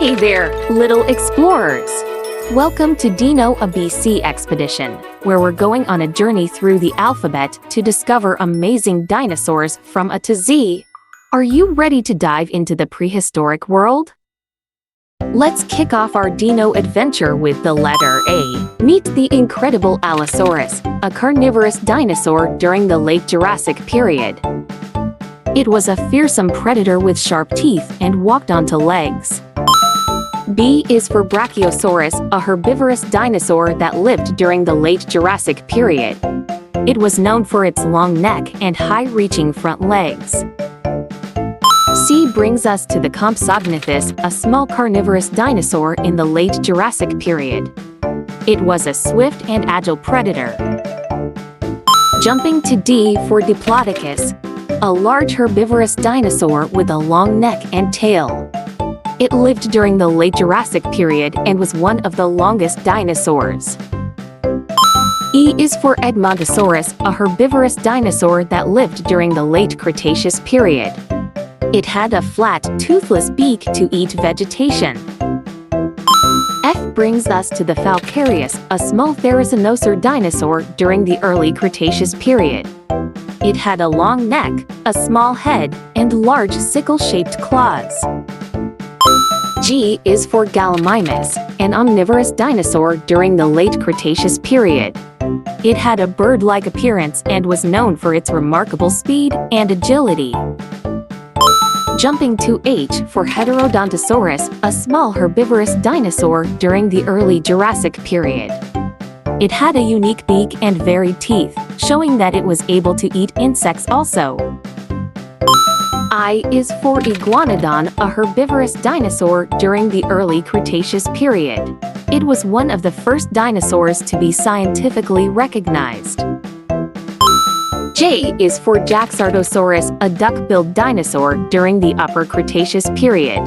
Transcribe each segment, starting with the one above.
Hey there, little explorers! Welcome to Dino ABC Expedition, where we're going on a journey through the alphabet to discover amazing dinosaurs from A to Z. Are you ready to dive into the prehistoric world? Let's kick off our Dino adventure with the letter A. Meet the incredible Allosaurus, a carnivorous dinosaur during the late Jurassic period. It was a fearsome predator with sharp teeth and walked on two legs. B is for Brachiosaurus, a herbivorous dinosaur that lived during the late Jurassic period. It was known for its long neck and high-reaching front legs. C brings us to the Compsognathus, a small carnivorous dinosaur in the late Jurassic period. It was a swift and agile predator. Jumping to D for Diplodocus, a large herbivorous dinosaur with a long neck and tail. It lived during the late Jurassic period and was one of the longest dinosaurs. E is for Edmontosaurus, a herbivorous dinosaur that lived during the late Cretaceous period. It had a flat, toothless beak to eat vegetation. F brings us to the Falcarius, a small therizinosaur dinosaur during the early Cretaceous period. It had a long neck, a small head, and large sickle-shaped claws. G is for Gallimimus, an omnivorous dinosaur during the late Cretaceous period. It had a bird-like appearance and was known for its remarkable speed and agility. Jumping to H for Heterodontosaurus, a small herbivorous dinosaur during the early Jurassic period. It had a unique beak and varied teeth, showing that it was able to eat insects also. I is for Iguanodon, a herbivorous dinosaur during the early Cretaceous period. It was one of the first dinosaurs to be scientifically recognized. J is for Jaxartosaurus, a duck-billed dinosaur during the Upper Cretaceous period.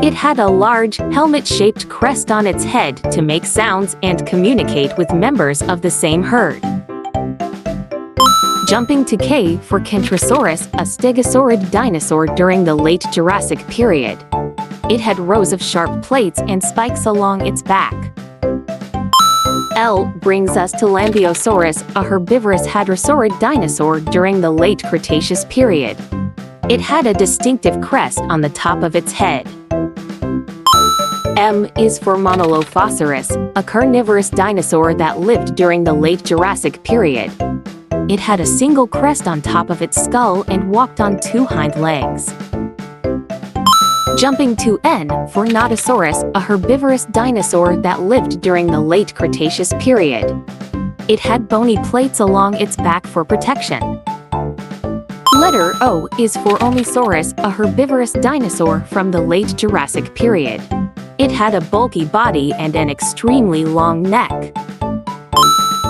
It had a large, helmet-shaped crest on its head to make sounds and communicate with members of the same herd. Jumping to K for Kentrosaurus, a stegosaurid dinosaur during the late Jurassic period. It had rows of sharp plates and spikes along its back. L brings us to Lambeosaurus, a herbivorous hadrosaurid dinosaur during the late Cretaceous period. It had a distinctive crest on the top of its head. M is for Monolophosaurus, a carnivorous dinosaur that lived during the late Jurassic period. It had a single crest on top of its skull and walked on two hind legs. Jumping to N for Nodosaurus, a herbivorous dinosaur that lived during the late Cretaceous period. It had bony plates along its back for protection. Letter O is for Omisaurus, a herbivorous dinosaur from the late Jurassic period. It had a bulky body and an extremely long neck.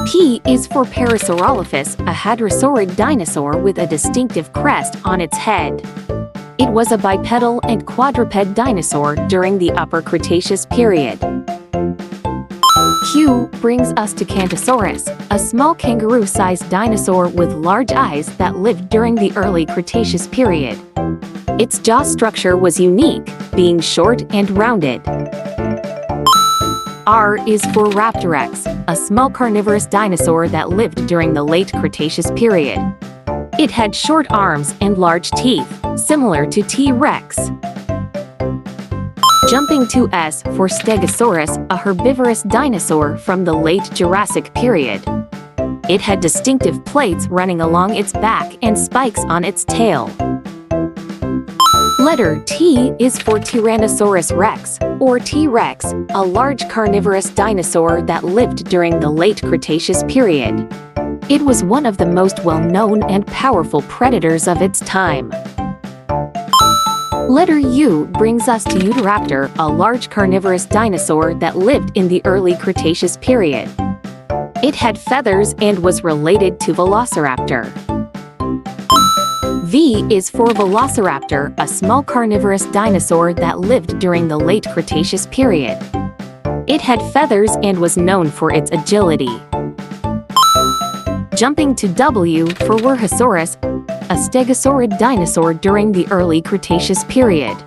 P is for Parasaurolophus, a hadrosaurid dinosaur with a distinctive crest on its head. It was a bipedal and quadruped dinosaur during the Upper Cretaceous period. Q brings us to Cantosaurus, a small kangaroo-sized dinosaur with large eyes that lived during the early Cretaceous period. Its jaw structure was unique, being short and rounded. R is for Raptorex, a small carnivorous dinosaur that lived during the late Cretaceous period. It had short arms and large teeth, similar to T-Rex. Jumping to S for Stegosaurus, a herbivorous dinosaur from the late Jurassic period. It had distinctive plates running along its back and spikes on its tail. Letter T is for Tyrannosaurus rex, or T-Rex, a large carnivorous dinosaur that lived during the late Cretaceous period. It was one of the most well-known and powerful predators of its time. Letter U brings us to Utahraptor, a large carnivorous dinosaur that lived in the early Cretaceous period. It had feathers and was related to Velociraptor. V is for Velociraptor, a small carnivorous dinosaur that lived during the late Cretaceous period. It had feathers and was known for its agility. Jumping to W for Wuerhosaurus, a stegosaurid dinosaur during the early Cretaceous period.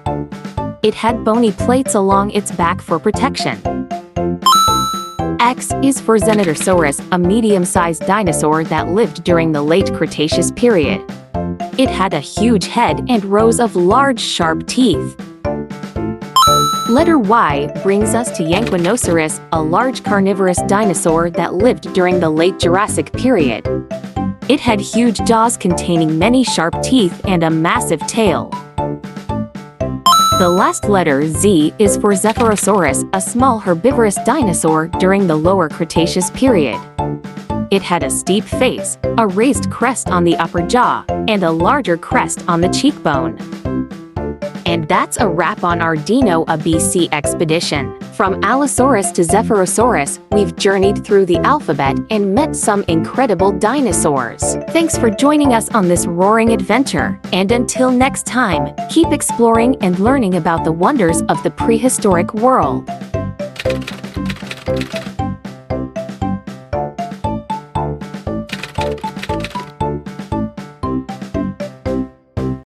It had bony plates along its back for protection. X is for Zenatosaurus, a medium-sized dinosaur that lived during the late Cretaceous period. It had a huge head and rows of large, sharp teeth. Letter Y brings us to Yanquinosaurus, a large carnivorous dinosaur that lived during the late Jurassic period. It had huge jaws containing many sharp teeth and a massive tail. The last letter, Z, is for Zephyrosaurus, a small herbivorous dinosaur during the lower Cretaceous period. It had a steep face, a raised crest on the upper jaw, and a larger crest on the cheekbone. And that's a wrap on our Dino ABC expedition. From Allosaurus to Zephyrosaurus, we've journeyed through the alphabet and met some incredible dinosaurs. Thanks for joining us on this roaring adventure. And until next time, keep exploring and learning about the wonders of the prehistoric world.